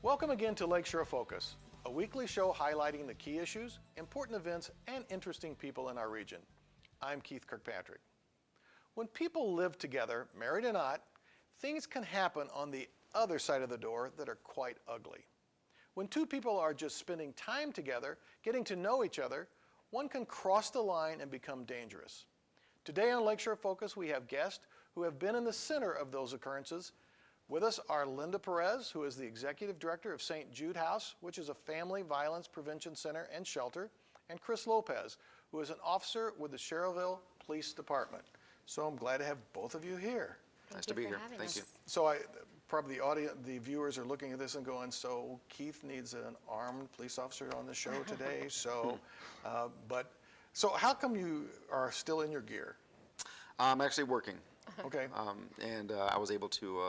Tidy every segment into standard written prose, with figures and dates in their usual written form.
Welcome again to Lakeshore Focus, a weekly show highlighting the key issues, important events, and interesting people in our region. I'm Keith Kirkpatrick. When people live together, married or not, things can happen on the other side of the door that are quite ugly. When two people are just spending time together, getting to know each other, one can cross the line and become dangerous. Today on Lakeshore Focus, we have guests who have been in the center of those occurrences. With us are Linda Perez, who is the Executive Director of St. Jude House, which is a family violence prevention center and shelter, and Chris Lopez, who is an officer with the Schererville Police Department. So I'm glad to have both of you here. Nice to be here. Thank you. So probably the viewers are looking at this and going, so Keith needs an armed police officer on the show today. So, so how come you are still in your gear? I'm actually working. Okay. And I was able to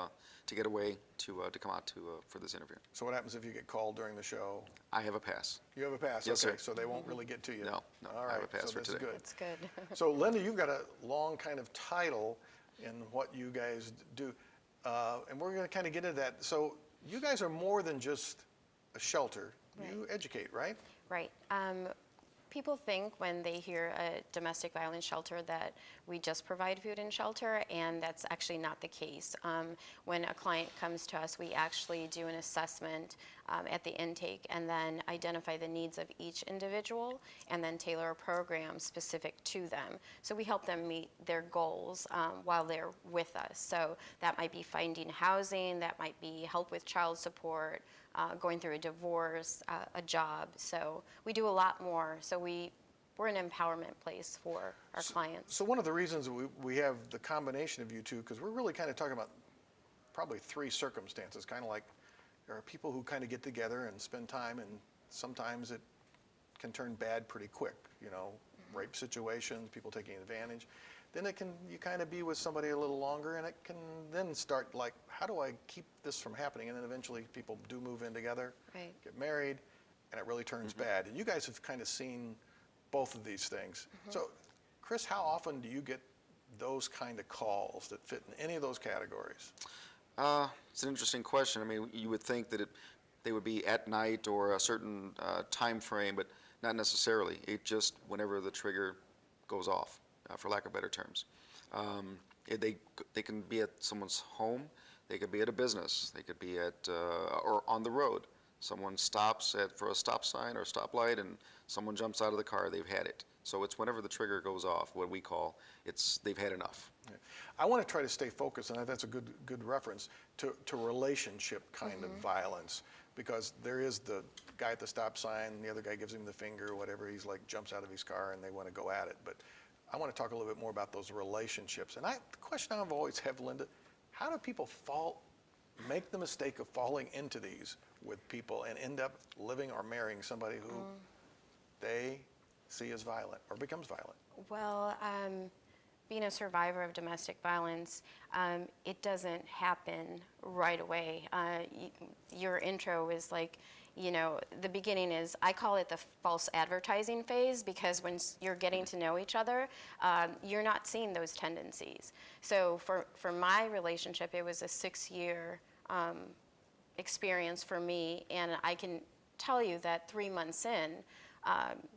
get away to come out for this interview. So what happens if you get called during the show? I have a pass. You have a pass? Yes, okay, sir. so they won't really get to you? No, All right, I have a pass so for today. That's good. So Linda, you've got a long kind of title in what you guys do, and we're going to kind of get into that. So you guys are more than just a shelter. Right. You educate, right? Right. People think when they hear a domestic violence shelter that we just provide food and shelter, and that's actually not the case. When a client comes to us, we actually do an assessment at the intake and then identify the needs of each individual and then tailor a program specific to them. So we help them meet their goals while they're with us. So that might be finding housing, that might be help with child support, going through a divorce, a job. So we do a lot more. So we're an empowerment place for our clients. So one of the reasons we have the combination of you two, because we're really kind of talking about probably three circumstances, kind of like there are people who kind of get together and spend time, and sometimes it can turn bad pretty quick, you know, rape situations, people taking advantage. Then you kind of be with somebody a little longer, and it can then start like, how do I keep this from happening? And then eventually people do move in together, Right. get married, and it really turns bad. And you guys have kind of seen both of these things. So Chris, how often do you get those kind of calls that fit in any of those categories? It's an interesting question. I mean, you would think that they would be at night or a certain time frame, but not necessarily. It just whenever the trigger goes off, for lack of better terms. They can be at someone's home. They could be at a business. They could be at or on the road. Someone stops for a stop sign or a stoplight, and someone jumps out of the car. They've had it. So it's whenever the trigger goes off, what we call they've had enough. Yeah. I want to try to stay focused, and that's a good reference to relationship kind of violence, because there is the guy at the stop sign, the other guy gives him the finger or whatever, he's like jumps out of his car and they want to go at it. But I want to talk a little bit more about those relationships. And the question I've always had, Linda, how do people make the mistake of falling into these with people and end up living or marrying somebody who they see as violent or becomes violent? Well, being a survivor of domestic violence, it doesn't happen right away. Your intro is like, you know, the beginning is, I call it the false advertising phase, because when you're getting to know each other, you're not seeing those tendencies. So for my relationship, it was a 6-year experience for me, and I can tell you that 3 months in,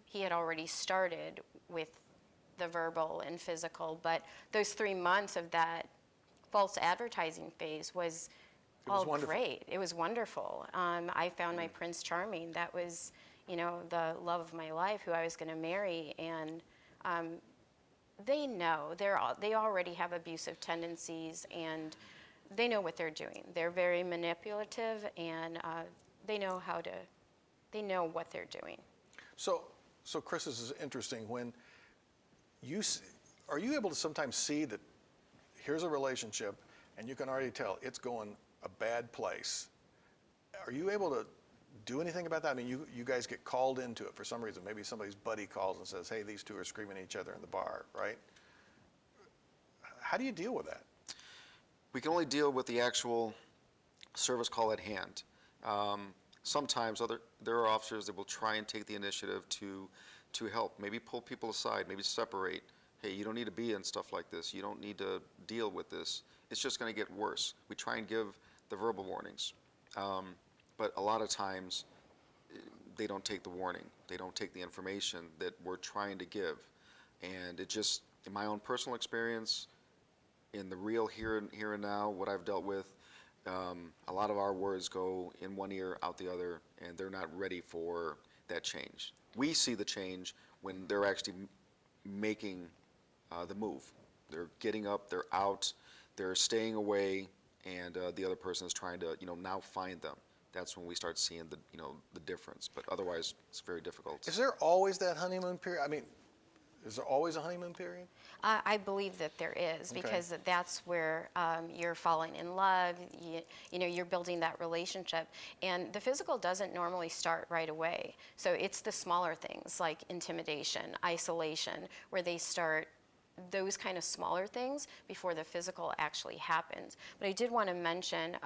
he had already started with the verbal and physical, but those 3 months of that false advertising phase was all great. It was wonderful. I found my Prince Charming. That was, you know, the love of my life, who I was going to marry, and they know they already have abusive tendencies, and they know what they're doing. They're very manipulative, and they know what they're doing. So Chris, this is interesting. When are you able to sometimes see that here's a relationship and you can already tell it's going a bad place? Are you able to do anything about that? I mean, you guys get called into it for some reason. Maybe somebody's buddy calls and says, hey, these two are screaming at each other in the bar, right? How do you deal with that? We can only deal with the actual service call at hand. Sometimes there are officers that will try and take the initiative to help, maybe pull people aside, maybe separate. Hey, you don't need to be in stuff like this. You don't need to deal with this. It's just going to get worse. We try and give the verbal warnings. but a lot of times they don't take the warning. They don't take the information that we're trying to give. And it just, in my own personal experience, in the real here and now, what I've dealt with, a lot of our words go in one ear, out the other, and they're not ready for that change. We see the change when they're actually making the move. They're getting up, they're out, they're staying away, and the other person is trying to, now find them. That's when we start seeing the difference. But otherwise, it's very difficult. Is there always that honeymoon period? I mean, is there always a honeymoon period? I believe that there is, because that's where you're falling in love, you're building that relationship. And the physical doesn't normally start right away. So it's the smaller things like intimidation, isolation, where they start those kind of smaller things before the physical actually happens. But I did want to mention,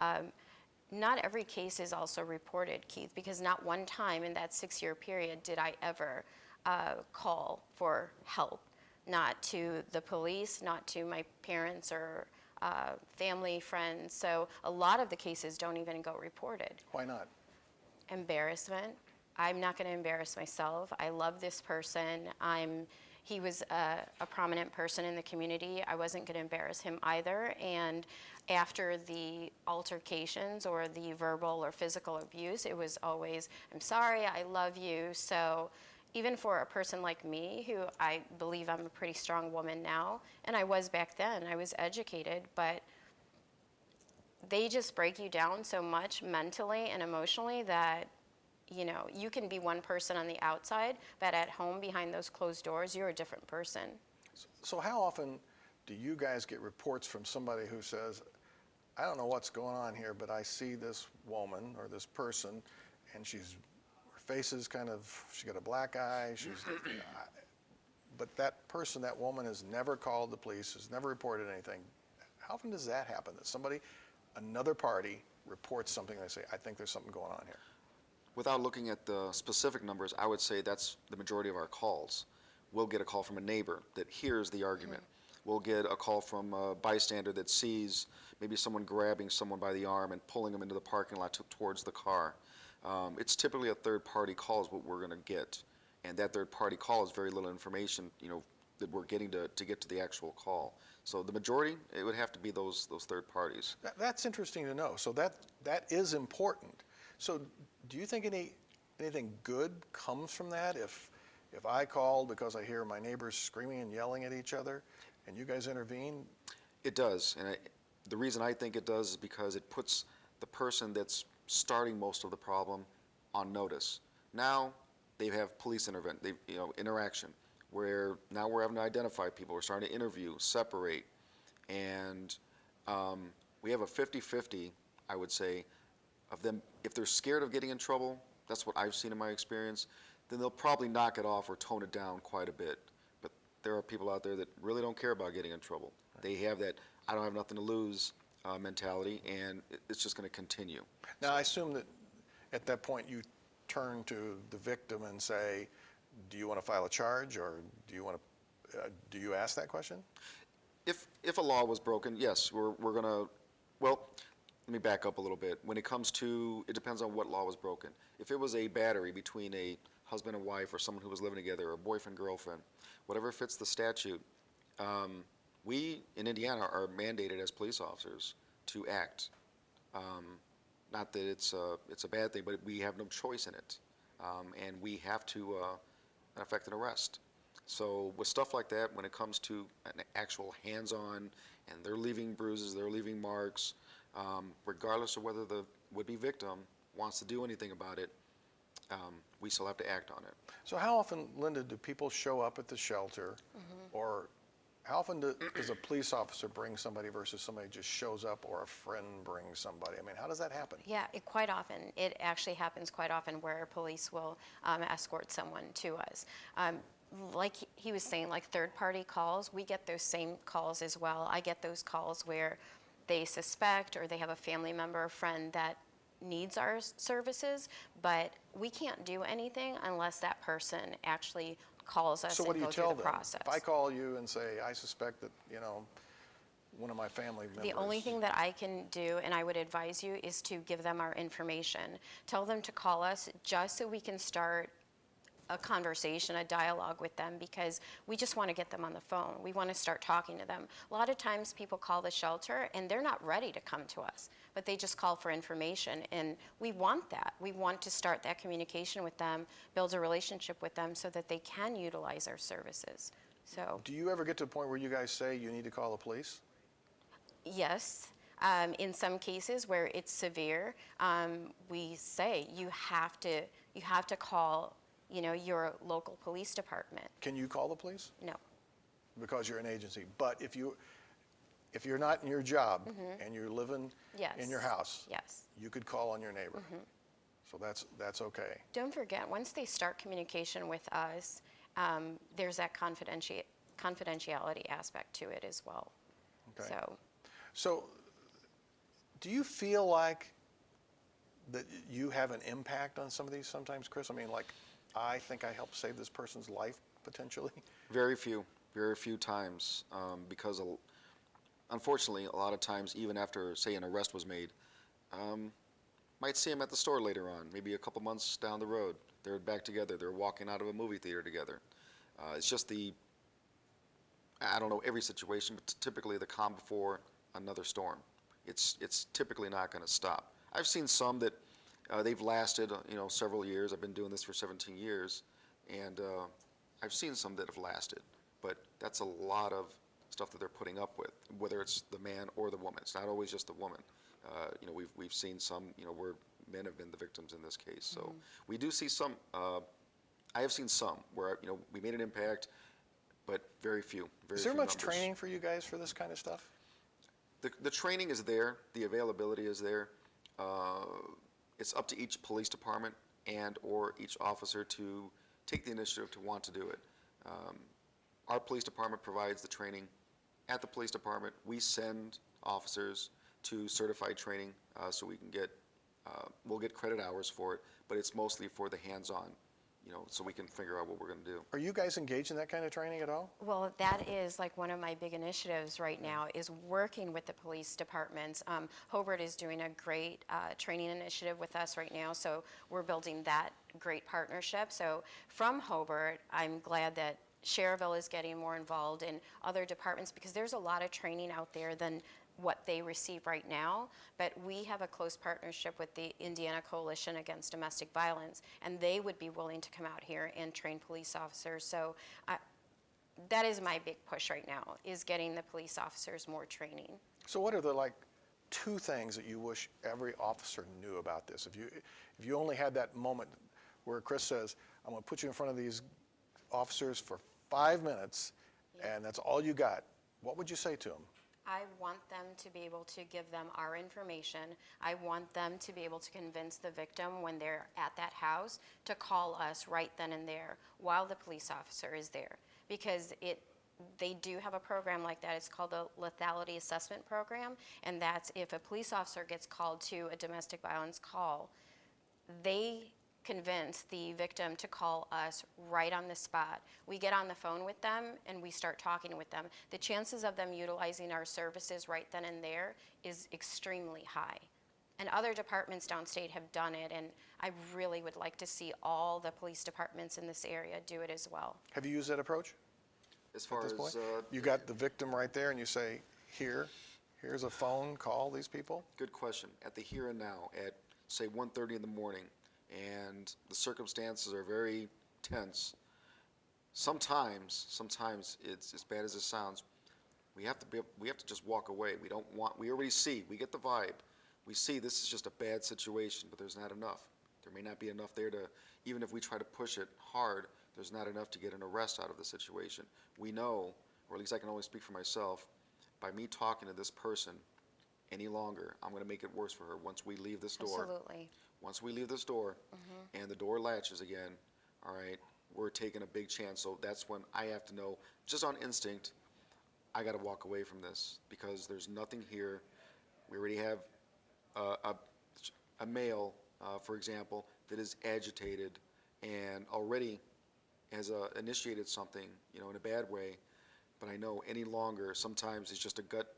not every case is also reported, Keith, because not one time in that 6-year period did I ever call for help. Not to the police, not to my parents or family, friends. So a lot of the cases don't even go reported. Why not? Embarrassment. I'm not going to embarrass myself. I love this person. He was a prominent person in the community. I wasn't going to embarrass him either. And after the altercations or the verbal or physical abuse, it was always, I'm sorry, I love you. So even for a person like me, who I believe I'm a pretty strong woman now, and I was back then, I was educated, but they just break you down so much mentally and emotionally that, you can be one person on the outside, but at home behind those closed doors, you're a different person. So how often do you guys get reports from somebody who says, I don't know what's going on here, but I see this woman or this person, and her face is she got a black eye, but that person, that woman, has never called the police, has never reported anything. How often does that happen, that another party reports something, and they say, I think there's something going on here? Without looking at the specific numbers, I would say that's the majority of our calls. We'll get a call from a neighbor that hears the argument. We'll get a call from a bystander that sees maybe someone grabbing someone by the arm and pulling them into the parking lot towards the car. It's typically a third-party call is what we're going to get, and that third-party call is very little information, that we're getting to get to the actual call. So the majority, it would have to be those third parties. That's interesting to know. So that is important. So do you think anything good comes from that? If I called because I hear my neighbors screaming and yelling at each other, and you guys intervene? It does, and the reason I think it does is because it puts the person that's starting most of the problem on notice. Now they have police interaction, where now we're having to identify people. We're starting to interview, separate, and we have a 50-50, I would say, of them. If they're scared of getting in trouble, that's what I've seen in my experience, then they'll probably knock it off or tone it down quite a bit. But there are people out there that really don't care about getting in trouble. They have that I don't have nothing to lose mentality, and it's just going to continue. Now, I assume that at that point you turn to the victim and say, do you want to file a charge, or do you ask that question? If a law was broken, yes, we're going to, well, let me back up a little bit. When it comes to, it depends on what law was broken. If it was a battery between a husband and wife or someone who was living together, or boyfriend, girlfriend, whatever fits the statute, we in Indiana are mandated as police officers to act. Not that it's a bad thing, but we have no choice in it. And we have to effect an arrest. So with stuff like that, when it comes to an actual hands-on, and they're leaving bruises, they're leaving marks, regardless of whether the would-be victim wants to do anything about it, we still have to act on it. So how often, Linda, do people show up at the shelter, or how often does a police officer bring somebody versus somebody just shows up, or a friend brings somebody? I mean, how does that happen? Yeah, quite often. It actually happens quite often where police will escort someone to us. Like he was saying, like third-party calls, we get those same calls as well. I get those calls where they suspect or they have a family member or friend that needs our services, but we can't do anything unless that person actually calls us So what and do you go through tell the them? process. If I call you and say, I suspect that, one of my family members. The only thing that I can do, and I would advise you, is to give them our information. Tell them to call us just so we can start a conversation, a dialogue with them, because we just want to get them on the phone. We want to start talking to them. A lot of times people call the shelter and they're not ready to come to us, but they just call for information, and we want that. We want to start that communication with them, build a relationship with them so that they can utilize our services. So, Do you ever get to a point where you guys say you need to call the police? yes. In some cases where it's severe, we say you have to call, your local police department. Can you call the police? No. Because you're an agency. But if you're not in your job and you're living Yes. in your house, Yes. you could call on your neighbor. So that's okay. Don't forget, once they start communication with us, there's that confidentiality aspect to it as well. Okay. So, So do you feel like that you have an impact on some of these sometimes, Chris? I mean, like, I think I helped save this person's life potentially. Very few times, because unfortunately, a lot of times, even after, say, an arrest was made, might see them at the store later on, maybe a couple months down the road. They're back together. They're walking out of a movie theater together. It's just I don't know every situation, but typically the calm before another storm. It's typically not going to stop. I've seen some that they've lasted, several years. I've been doing this for 17 years, and I've seen some that have lasted. But that's a lot of stuff that they're putting up with, whether it's the man or the woman. It's not always just the woman. We've seen some, where men have been the victims in this case. So we do see some. I have seen some where we made an impact, but very few. Is there few much numbers. training for you guys for this kind of stuff? The training is there. The availability is there. It's up to each police department or each officer to take the initiative to want to do it. Our police department provides the training. At the police department, we send officers to certified training so we can we'll get credit hours for it, but it's mostly for the hands-on, so we can figure out what we're going to do. Are you guys engaged in that kind of training at all? well, that is like one of my big initiatives right now is working with the police departments. Hobart is doing a great training initiative with us right now, so we're building that great partnership. So from Hobart, I'm glad that Schererville is getting more involved in other departments because there's a lot of training out there than what they receive right now, but we have a close partnership with the Indiana Coalition Against Domestic Violence, and they would be willing to come out here and train police officers. So that is my big push right now, is getting the police officers more training. So what are the two things that you wish every officer knew about this? If you only had that moment where Chris says, I'm going to put you in front of these officers for 5 minutes, and that's all you got, what would you say to them? I want them to be able to give them our information. I want them to be able to convince the victim when they're at that house to call us right then and there while the police officer is there. Because they do have a program like that. It's called the Lethality Assessment Program, and that's if a police officer gets called to a domestic violence call, they convince the victim to call us right on the spot. We get on the phone with them and we start talking with them. The chances of them utilizing our services right then and there is extremely high. And other departments downstate have done it, and I really would like to see all the police departments in this area do it as well. Have you used that approach As at far this as point? You got the victim right there and you say, here's a phone, call these people? good question. At the here and now, at say 1:30 in the morning, and the circumstances are very tense. Sometimes it's as bad as it sounds. We have to just walk away. We already see, we get the vibe. We see this is just a bad situation, but there's not enough. There may not be enough there to, even if we try to push it hard, there's not enough to get an arrest out of the situation. We know, or at least I can only speak for myself, by me talking to this person any longer, I'm going to make it worse for her once we leave this door. Absolutely. Once we leave this door and the door latches again, all right, we're taking a big chance. So that's when I have to know, just on instinct, I got to walk away from this because there's nothing here. We already have a male, for example, that is agitated and already has initiated something, in a bad way. But I know any longer, sometimes it's just a gut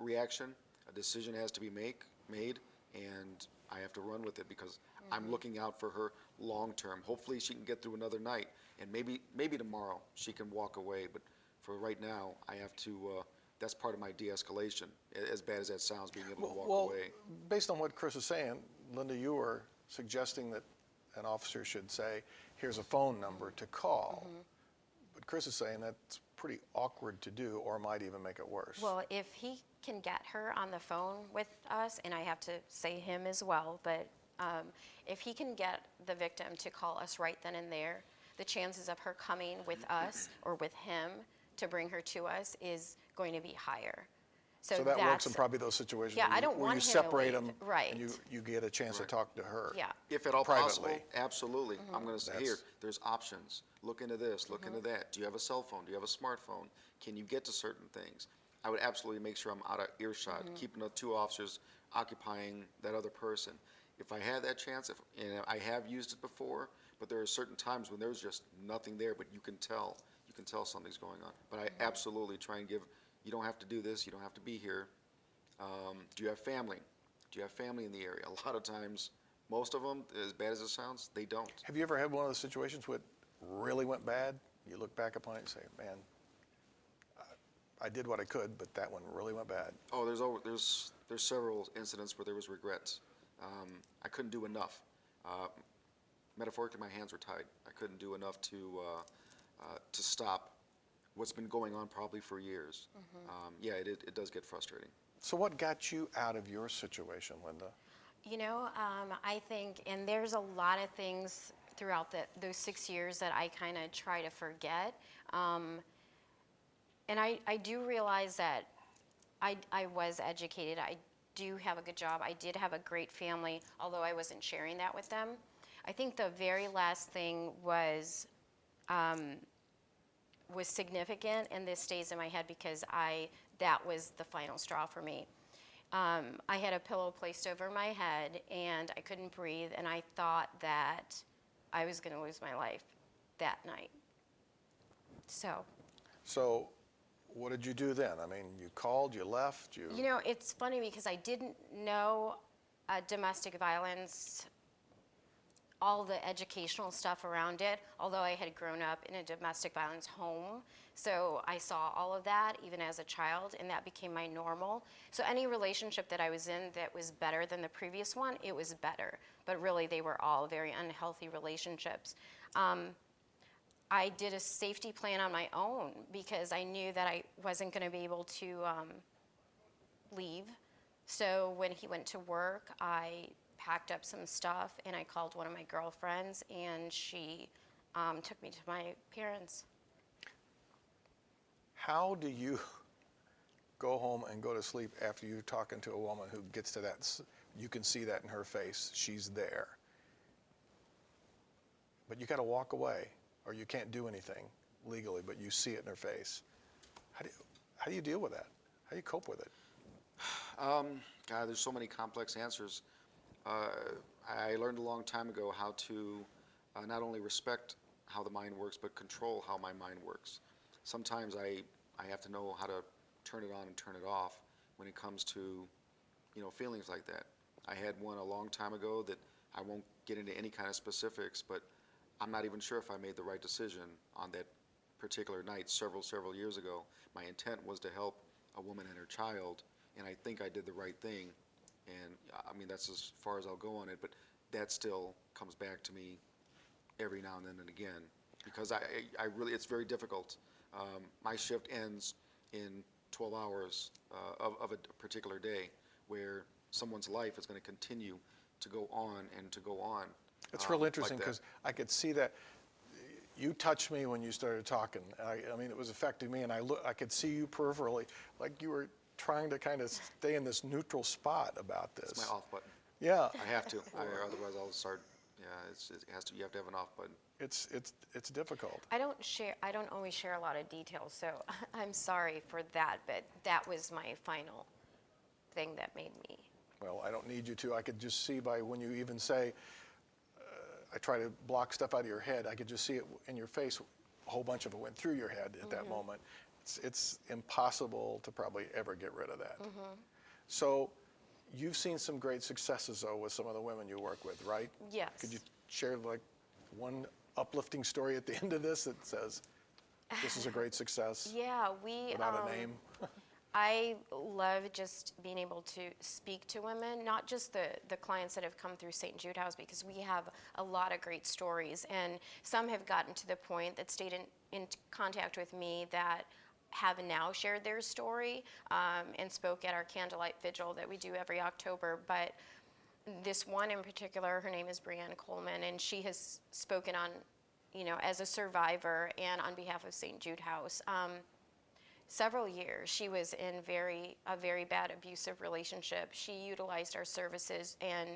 reaction. A decision has to be made, and I have to run with it because I'm looking out for her long term. Hopefully she can get through another night, and maybe tomorrow she can walk away. But for right now, I have to. That's part of my de-escalation. As bad as that sounds, being able to walk away. Based on what Chris is saying, Linda, you were suggesting that an officer should say, here's a phone number to call. But Chris is saying that's pretty awkward to do, or might even make it worse. Well, if he can get her on the phone with us, and I have to say him as well, but if he can get the victim to call us right then and there, the chances of her coming with us or with him to bring her to us is going to be higher. So that works in probably those situations Yeah, where I don't where want you him to separate leave. them Right. and you get a chance to talk to her. Yeah. If at all privately. possible, absolutely. I'm going to say, here, That's- there's options. Look into this, look into that. Do you have a cell phone? Do you have a smartphone? Can you get to certain things? I would absolutely make sure I'm out of earshot, keeping the two officers occupying that other person. If I had that chance, and I have used it before, but there are certain times when there's just nothing there, but you can tell something's going on. But I absolutely try and give, you don't have to do this, you don't have to be here. Do you have family? Do you have family in the area? A lot of times, most of them, as bad as it sounds, they don't. Have you ever had one of those situations where it really went bad? You look back upon it and say, man, I did what I could, but that one really went bad. Oh, there's several incidents where there was regrets. I couldn't do enough. Metaphorically, my hands were tied. I couldn't do enough to stop what's been going on probably for years. Yeah, it does get frustrating. So what got you out of your situation, Linda? You know, I think, and there's a lot of things throughout those 6 years that I kind of try to forget. And I do realize that I was educated. I do have a good job. I did have a great family, although I wasn't sharing that with them. I think the very last thing was significant, and this stays in my head because that was the final straw for me. I had a pillow placed over my head, and I couldn't breathe, and I thought that I was going to lose my life that night. So what did you do then? I mean, you called, you left, you... You know, it's funny because I didn't know domestic violence, all the educational stuff around it, although I had grown up in a domestic violence home. So I saw all of that even as a child, and that became my normal. So any relationship that I was in that was better than the previous one, it was better. But really, they were all very unhealthy relationships. I did a safety plan on my own because I knew that I wasn't going to be able to leave. So when he went to work, I packed up some stuff and I called one of my girlfriends, and she took me to my parents. How do you go home and go to sleep after you're talking to a woman who gets to that, you can see that in her face, she's there. But you got to walk away, or you can't do anything legally, but you see it in her face. How do you deal with that? How do you cope with it? God, there's so many complex answers. I learned a long time ago how to not only respect how the mind works, but control how my mind works. Sometimes I have to know how to turn it on and turn it off when it comes to, feelings like that. I had one a long time ago that I won't get into any kind of specifics, but I'm not even sure if I made the right decision on that particular night several years ago. My intent was to help a woman and her child, and I think I did the right thing. And I mean, that's as far as I'll go on it, but that still comes back to me every now and then and again, because I really, it's very difficult. My shift ends in 12 hours of a particular day, where someone's life is going to continue to go on and to go on. It's real interesting like that. because I could see that you touched me when you started talking. I mean, it was affecting me, and I could see you peripherally, like you were trying to kind of stay in this neutral spot about this. It's my off button. Yeah. I have to, otherwise I'll start. Yeah, it has to. You have to have an off button. It's difficult. I don't always share a lot of details, so I'm sorry for that, but that was my final thing that made me. Well, I don't need you to. I could just see by when you even say, I try to block stuff out of your head, I could just see it in your face. A whole bunch of it went through your head at that moment. it's impossible to probably ever get rid of that. So you've seen some great successes, though, with some of the women you work with, right? Yes. Could you share like one uplifting story at the end of this that says, this is a great success? Yeah, Without a name? I love just being able to speak to women, not just the clients that have come through St. Jude House, because we have a lot of great stories, and some have gotten to the point that stayed in contact with me that have now shared their story and spoke at our candlelight vigil that we do every October. But this one in particular, her name is Brianne Coleman, and she has spoken on, as a survivor and on behalf of St. Jude House. Several years, she was in a very bad abusive relationship. She utilized our services, and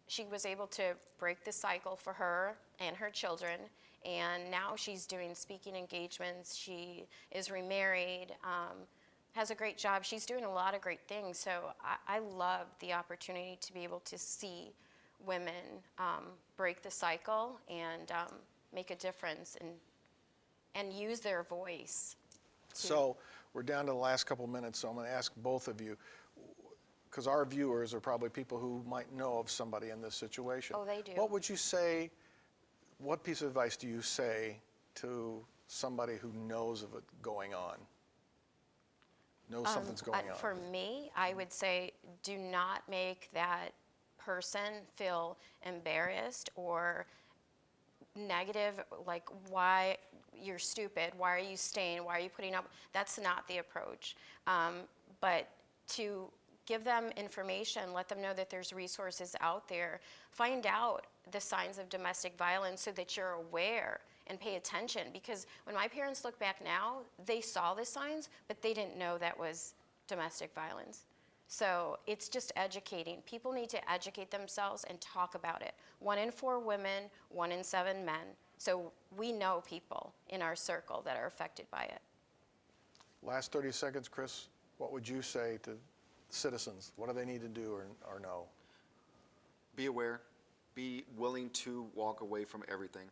she was able to break the cycle for her and her children. And now she's doing speaking engagements. She is remarried, has a great job. She's doing a lot of great things. So I love the opportunity to be able to see women break the cycle and make a difference and use their voice. So we're down to the last couple minutes, so I'm going to ask both of you, because our viewers are probably people who might know of somebody in this situation. Oh, they do. What would you say, what piece of advice do you say to somebody who knows of it going on? Knows something's going on. For me, I would say do not make that person feel embarrassed or negative, like, why you're stupid, why are you staying, why are you putting up? That's not the approach. But to give them information, let them know that there's resources out there, find out the signs of domestic violence so that you're aware and pay attention. Because when my parents look back now, they saw the signs, but they didn't know that was domestic violence. So it's just educating. People need to educate themselves and talk about it. 1 in 4 women, 1 in 7 men. So we know people in our circle that are affected by it. Last 30 seconds, Chris, what would you say to citizens? What do they need to do or know? Be aware. Be willing to walk away from everything.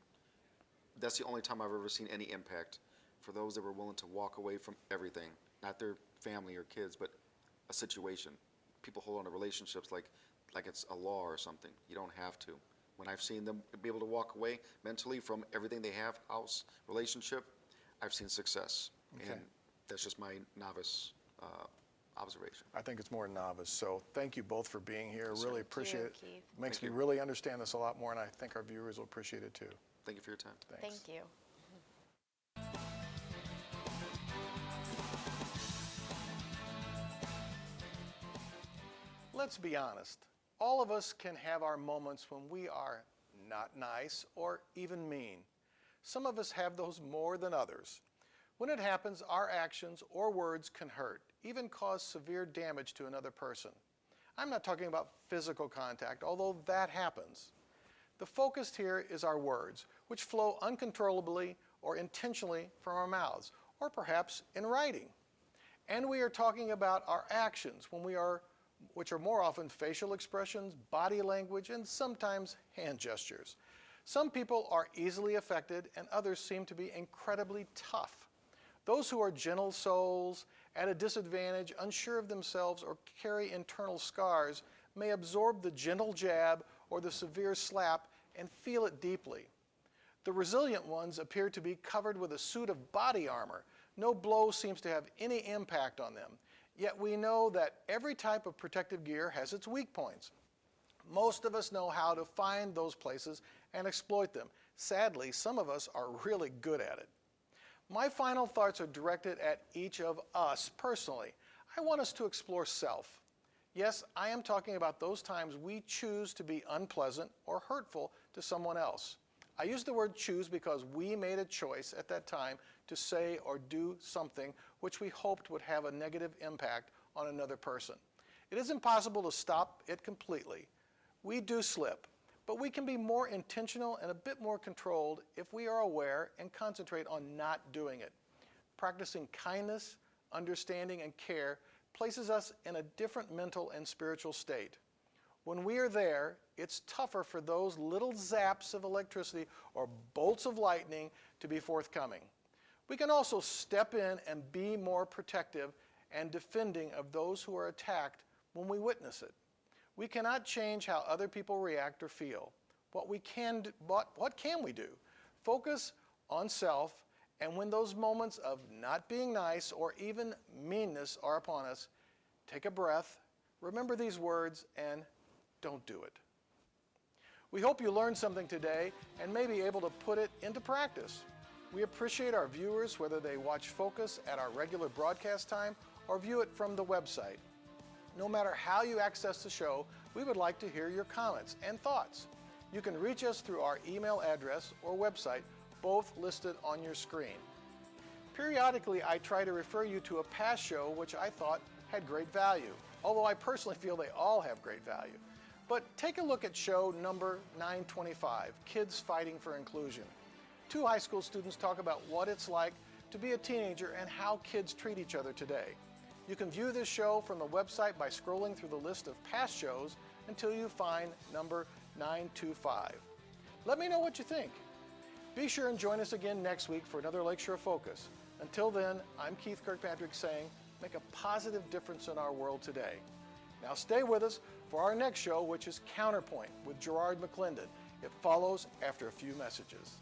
That's the only time I've ever seen any impact for those that were willing to walk away from everything, not their family or kids, but a situation. People hold on to relationships like it's a law or something. You don't have to. When I've seen them be able to walk away mentally from everything they have, house, relationship, I've seen success. Okay. And that's just my novice observation. I think it's more novice. So thank you both for being here. Yes, Really sir. appreciate it. Keith. Makes Thank me you. really understand this a lot more, and I think our viewers will appreciate it too. Thank you for your time. Thanks. Thank you. Let's be honest. All of us can have our moments when we are not nice or even mean. Some of us have those more than others. When it happens, our actions or words can hurt, even cause severe damage to another person. I'm not talking about physical contact, although that happens. The focus here is our words, which flow uncontrollably or intentionally from our mouths, or perhaps in writing. And we are talking about our actions, which are more often facial expressions, body language, and sometimes hand gestures. Some people are easily affected, and others seem to be incredibly tough. Those who are gentle souls, at a disadvantage, unsure of themselves, or carry internal scars may absorb the gentle jab or the severe slap and feel it deeply. The resilient ones appear to be covered with a suit of body armor. No blow seems to have any impact on them. Yet we know that every type of protective gear has its weak points. Most of us know how to find those places and exploit them. Sadly, some of us are really good at it. My final thoughts are directed at each of us personally. I want us to explore self. Yes, I am talking about those times we choose to be unpleasant or hurtful to someone else. I use the word choose because we made a choice at that time to say or do something which we hoped would have a negative impact on another person. It is impossible to stop it completely. We do slip, but we can be more intentional and a bit more controlled if we are aware and concentrate on not doing it. Practicing kindness, understanding, and care places us in a different mental and spiritual state. When we are there, it's tougher for those little zaps of electricity or bolts of lightning to be forthcoming. We can also step in and be more protective and defending of those who are attacked when we witness it. We cannot change how other people react or feel. What can we do? Focus on self, and when those moments of not being nice or even meanness are upon us, take a breath, remember these words, and don't do it. We hope you learned something today and may be able to put it into practice. We appreciate our viewers, whether they watch Focus at our regular broadcast time or view it from the website. No matter how you access the show, we would like to hear your comments and thoughts. You can reach us through our email address or website, both listed on your screen. Periodically, I try to refer you to a past show which I thought had great value, although I personally feel they all have great value. But take a look at show number 925, Kids Fighting for Inclusion. 2 high school students talk about what it's like to be a teenager and how kids treat each other today. You can view this show from the website by scrolling through the list of past shows until you find number 925. Let me know what you think. Be sure and join us again next week for another Lakeshore Focus. Until then, I'm Keith Kirkpatrick saying, make a positive difference in our world today. Now stay with us for our next show, which is Counterpoint with Gerard McClendon. It follows after a few messages.